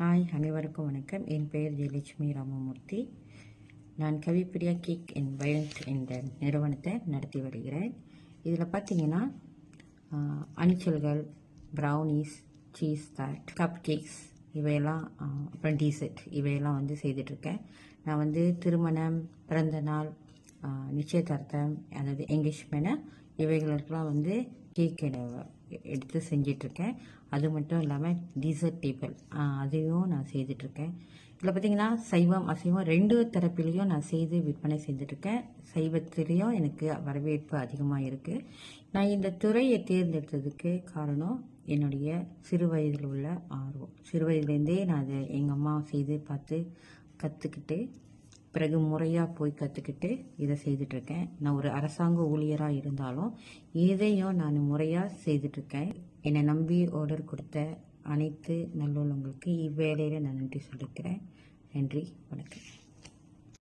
Hi, அனைவருக்கும் வணக்கம். என் பெயர் ஜெயலட்சுமி ராமமூர்த்தி. நான் கவிப்பிரியா கேக் அண்ட் வைல்ட் என்ற நிறுவனத்தை நடத்தி வருகிறேன். இதில் பார்த்தீங்கன்னா அணிச்சல்கள், ப்ரௌனிஸ், சீஸ் தாட், கப் கேக்ஸ் இவையெல்லாம், அப்புறம் டீசர்ட் இவையெல்லாம் செய்துட்ருக்கேன். நான் திருமணம், பிறந்த நாள், நிச்சயதார்த்தம், அதாவது எங்கேஜ்மெண்ட் இவைகளுக்கெல்லாம் கேக் எடுத்து செஞ்சிட்ருக்கேன். அது மட்டும் இல்லாமல் டீசர்ட் டேபிள் அதையும் நான் செய்துட்ருக்கேன். இதில் பார்த்திங்கன்னா சைவம், அசைவம் 2 தரப்பிலையும் நான் செய்து விற்பனை செஞ்சுட்ருக்கேன். சைவத்திலையும் எனக்கு வரவேற்பு அதிகமாக இருக்குது. நான் இந்த துறையை தேர்ந்தெடுத்ததுக்கு காரணம் என்னுடைய சிறு வயதில் உள்ள ஆர்வம். சிறு வயதுலேருந்தே நான் அதை எங்கள் அம்மா செய்து பார்த்து கற்றுக்கிட்டு, பிறகு முறையாக போய் கற்றுக்கிட்டு இதை செய்துட்ருக்கேன். நான் ஒரு அரசாங்க ஊழியராக இருந்தாலும் இதையும் நான் முறையாக செய்துட்ருக்கேன். என்னை நம்பி ஆர்டர் கொடுத்த அனைத்து நல்லுள்ளவங்களுக்கு இவ்வேளையில் நான் நன்றி சொல்லிக்கிறேன். நன்றி, வணக்கம்.